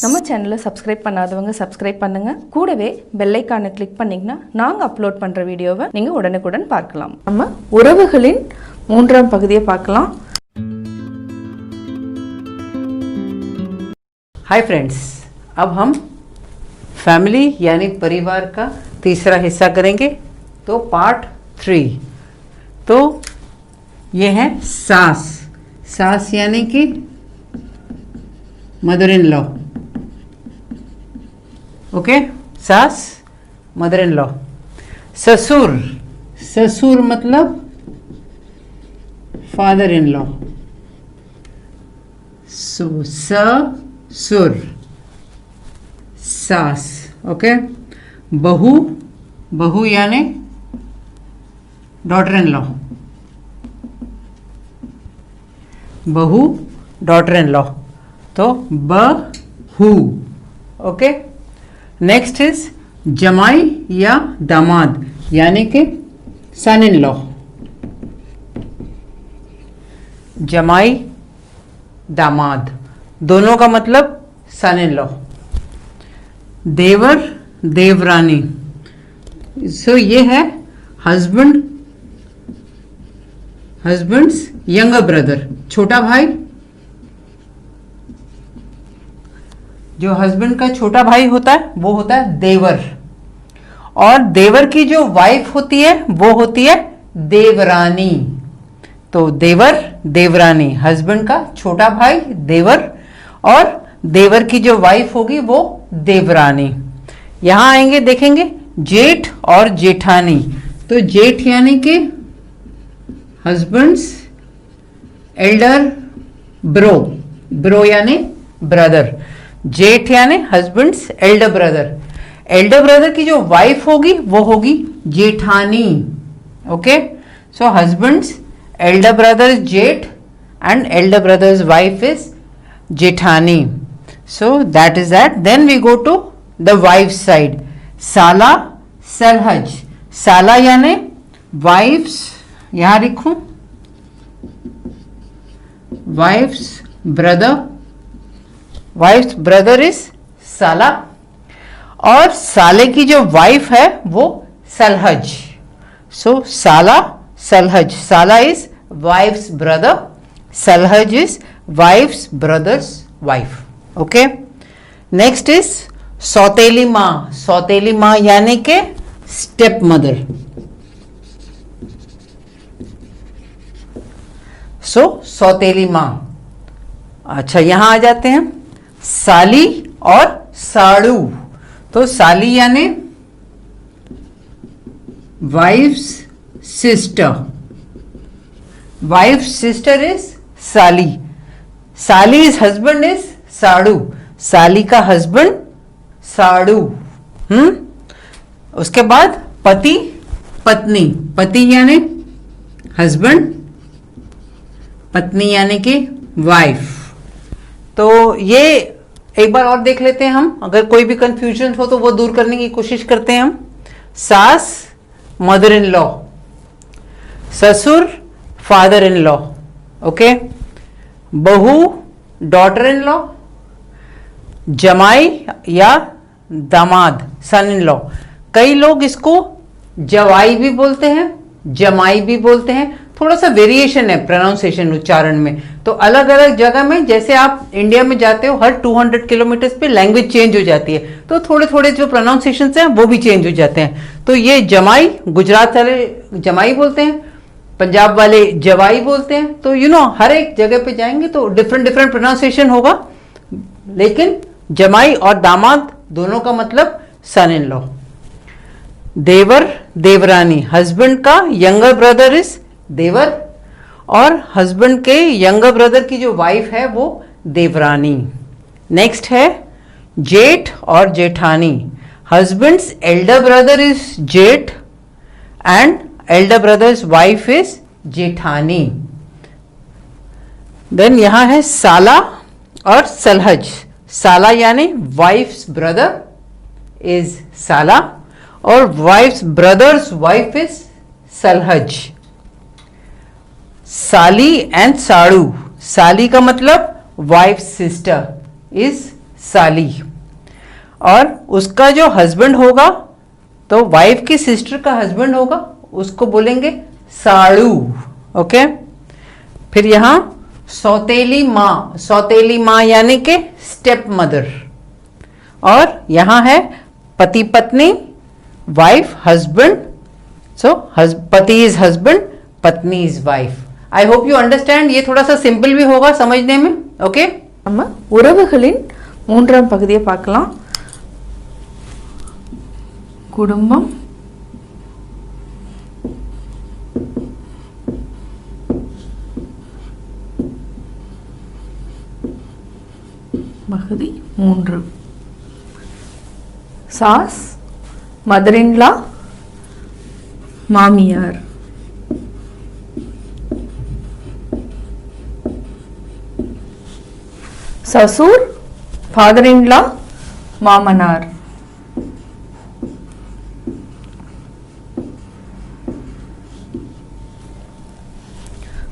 நம்ம சேனலை சப்ஸ்கிரைப் பண்ணாதவங்க சப்ஸ்கிரைப் பண்ணுங்க. கூடவே பெல் ஐகானை கிளிக் பண்ணீங்கன்னா நாங்க அப்லோட் பண்ற வீடியோவை நீங்க உடனுக்குடன் பார்க்கலாம். நம்ம உறவுகளின் மூன்றாம் பகுதியை பார்க்கலாம். हाय फ्रेंड्स, अब हम फैमिली यानी परिवार का तीसरा हिस्सा करेंगे. तो पार्ट 3. तो ये है सास. सास यानी कि मदर इन लॉ. ओके, सास मदर इन लॉ. ससुर. ससुर मतलब फादर इन लॉ. ससुर सास. ओके. बहू. बहू यानी डॉटर इन लॉ. बहू डॉटर इन लॉ. तो बहू. ओके. नेक्स्ट इज जमाई या दामाद यानी कि सन इन लॉ. जमाई दामाद दोनों का मतलब सन इन लॉ. देवर देवरानी. सो ये है हस्बैंड, हस्बैंड्स यंगर ब्रदर, छोटा भाई. जो हस्बैंड का छोटा भाई होता है वो होता है देवर. और देवर की जो वाइफ होती है वो होती है देवरानी. तो देवर देवरानी, हस्बैंड का छोटा भाई देवर, और देवर की जो वाइफ होगी वो देवरानी. यहां आएंगे, देखेंगे जेठ और जेठानी. तो जेठ यानी कि हस्बैंड्स एल्डर ब्रो. ब्रो यानी ब्रदर. जेठ यानी husband's elder brother. Elder brother की जो वाइफ होगी वो होगी जेठानी. Okay. So husband's elder brother is जेठ and elder brother's wife is jethani. So that is that. Then we go to the wife's side. Sala, salhaj. Sala यानी wives, यहाँ लिखूं wife's brother. wife's brother is साला. और साले की जो wife है वो सलहज. So साला सलहज. साला is wife's brother. Salhaj is wife's brother's wife. Okay. Next is सौतेली माँ. सौतेली माँ यानी के स्टेप मदर. सो सौतेली माँ. अच्छा, यहां आ जाते हैं साली और साड़ू. तो साली यानी wife's sister. Wife sister is साली. साली इज हस्बैंड इज साड़ू. साली का हस्बैंड साड़ू. उसके बाद पति पत्नी. पति यानी हस्बैंड, पत्नी यानी कि वाइफ. तो ये एक बार और देख लेते हैं हम. अगर कोई भी कंफ्यूजन हो तो वो दूर करने की कोशिश करते हैं हम. सास मदर इन लॉ, ससुर फादर इन लॉ. ओके. बहू डॉटर इन लॉ, जमाई या दामाद सन इन लॉ. कई लोग इसको जवाई भी बोलते हैं, जमाई भी बोलते हैं. थोड़ा सा वेरिएशन है प्रोनाउंसिएशन, उच्चारण में. तो अलग अलग जगह में, जैसे आप इंडिया में जाते हो हर 200 किलोमीटर पे लैंग्वेज चेंज हो जाती है, तो थोड़े थोड़े जो प्रोनाउंसिएशन हैं वो भी चेंज हो जाते हैं. तो ये जमाई, गुजरात वाले जमाई बोलते हैं, पंजाब वाले जवाई बोलते हैं. तो हर एक जगह पे जाएंगे तो डिफरेंट डिफरेंट प्रोनाउंसिएशन होगा. लेकिन जमाई और दामाद दोनों का मतलब सन इन लॉ. देवर देवरानी. हस्बैंड का यंगर ब्रदर इज देवर, और हस्बैंड के यंगर ब्रदर की जो वाइफ है वो देवरानी. नेक्स्ट है जेठ और जेठानी. हस्बैंड्स एल्डर ब्रदर इज जेठ and Elder brother's wife is जेठानी. देन यहां है साला और सलहज. साला यानी वाइफ्स ब्रदर इज साला, और वाइफ्स ब्रदर्स वाइफ इज सलहज. साली एंड साड़ू. साली का मतलब वाइफ सिस्टर इज साली। और उसका जो हस्बैंड होगा, तो वाइफ की सिस्टर का हस्बैंड होगा, उसको बोलेंगे साड़ू। ओके, फिर यहां सौतेली माँ यानी के स्टेप मदर। और यहां है पति पत्नी, वाइफ हस्बैंड। सो पति इज हस्बैंड, पत्नी is wife. I hope you understand. ये थोड़ा सा सिंपल भी होगा समझने में। ओके, நம்ம உறவுகளின் மூன்றாம் பகுதியை பார்க்கலாம். குடும்பம், பகுதி 3. சாஸ், மதர் இன் லா, மாமியார். ससुर, फादर इन लॉ, मामनार.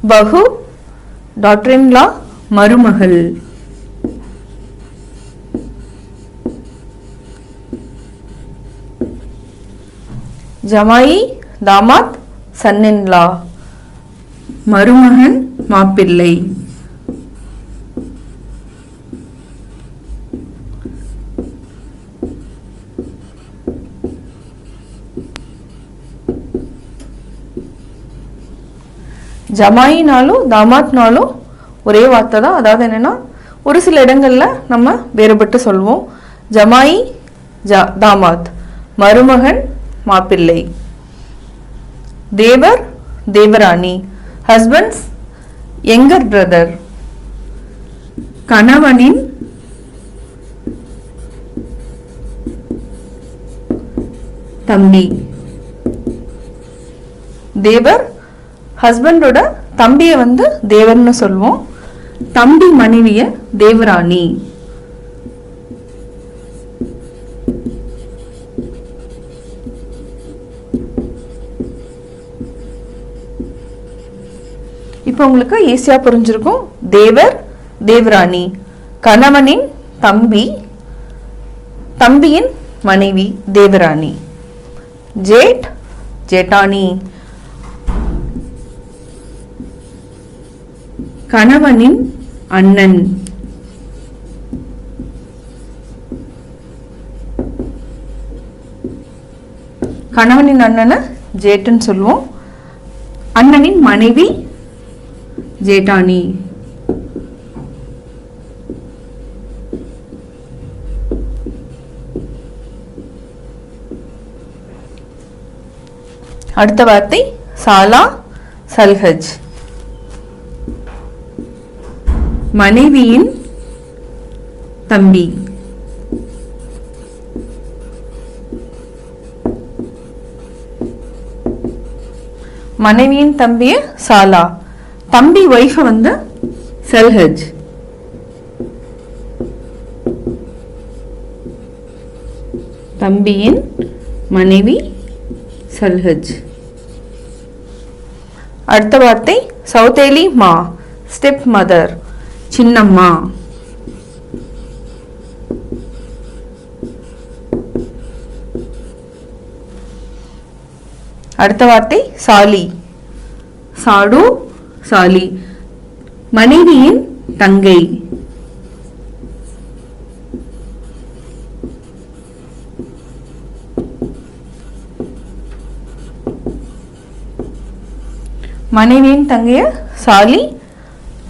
बहू, डॉटर इन लॉ, मरुमहल. जमाई, दामाद, सन इन लॉ. मरुमहन, मापिल्लै. ஜமாயினாலும் தாமாத்னாலும் ஒரே வார்த்தை தான். அதாவது என்னன்னா, ஒரு சில இடங்கள்ல நம்ம வேறுபட்டு சொல்வோம். ஜமாயி தாமாத், மருமகன் மாப்பிள்ளை. தேவர் தேவராணி, ஹஸ்பண்ட்ஸ் யங்கர் பிரதர். கணவனின் தம்பி. தேவர் ஹஸ்பண்டோட தம்பியை வந்து தேவர்னு சொல்வோம். தம்பி மனைவிய தேவராணி. இப்போ உங்களுக்கு ஈஸியா புரிஞ்சிருக்கும். தேவர் தேவராணி, கணவனின் தம்பி, தம்பியின் மனைவி தேவராணி. ஜேட் ஜேட்டானி, கணவனின் அண்ணன். கணவனின் அண்ணனை ஜேட்டுன்னு சொல்லுவோம். அண்ணனின் மனைவி ஜேட்டானி. அடுத்த வார்த்தை சாலா சல்ஹஜ், மனைவியின் தம்பி. மனைவியின் தம்பிய சாலா, தம்பி வைஃப வந்து சல்ஹஜ். தம்பியின் மனைவி சல்ஹஜ். அடுத்த வார்த்தை சௌதேலி மா, ஸ்டெப் மதர், சின்னம்மா. அடுத்த வார்த்தை சாலி, சாடு சாலி, மனைவியின் தங்கை. மனைவியின் தங்கைய சாலி,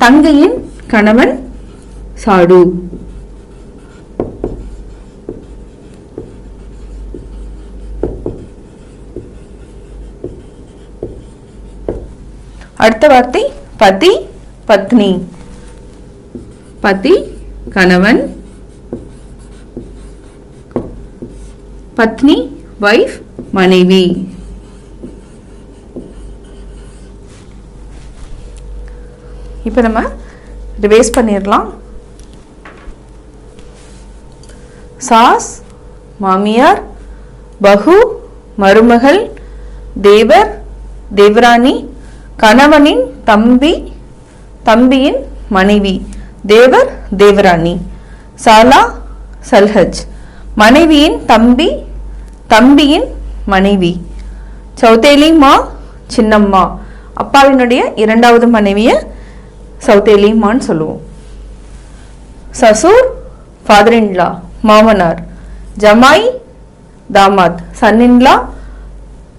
தங்கையின் கணவன் சாடு. அடுத்த வார்த்தை பதி பத்னி, பதி கணவன், பத்னி வைஃப் மனைவி. இப்போ நம்ம ரிவைஸ் பண்ணிடலாம். சாஸ் மாமியார், பஹு மருமகள், தேவர் தேவராணி, கணவனின் தம்பி தம்பியின் மனைவி தேவர் தேவராணி, சாலா சல்ஹஜ். மனைவியின் தம்பி, தம்பியின் மனைவி. சௌதேலி மா, சின்னம்மா. அப்பாவினுடைய இரண்டாவது மனைவியை சௌதேலி மான்னு சொல்லுவோம். சசூர், ஃபாதர் இன்லா, மாமனார். ஜமாய், தாமாத். சன் இன்லா,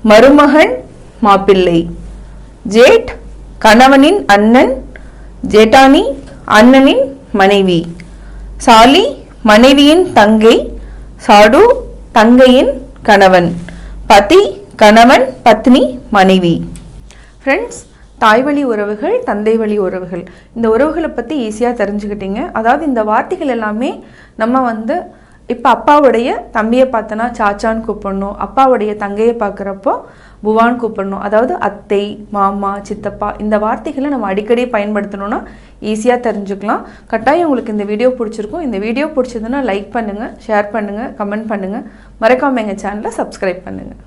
மருமகன், மாப்பிள்ளை. ஜேட், கணவனின் அண்ணன், ஜேட்டானி, அண்ணனின் மனைவி. சாலி, மனைவியின் தங்கை, சாடு, தங்கையின் கணவன். பதி, கணவன், பத்னி, மனைவி. ஃப்ரெண்ட்ஸ், தாய் வழி உறவுகள், தந்தை வழி உறவுகள், இந்த உறவுகளை பற்றி ஈஸியாக தெரிஞ்சுக்கிட்டீங்க. அதாவது இந்த வார்த்தைகள் எல்லாமே நம்ம இப்போ அப்பாவுடைய தம்பியை பார்த்தோன்னா சாச்சான்னு கூப்பிடணும், அப்பாவுடைய தங்கையை பார்க்குறப்போ புவான்னு கூப்பிடணும். அதாவது அத்தை, மாமா, சித்தப்பா, இந்த வார்த்தைகளை நம்ம அடிக்கடி பயன்படுத்தணும்னா ஈஸியாக தெரிஞ்சுக்கலாம். கட்டாயம் உங்களுக்கு இந்த வீடியோ பிடிச்சிருக்கும். இந்த வீடியோ பிடிச்சதுன்னா லைக் பண்ணுங்கள், ஷேர் பண்ணுங்கள், கமெண்ட் பண்ணுங்கள். மறக்காமல் எங்கள் சேனலை சப்ஸ்கிரைப் பண்ணுங்கள்.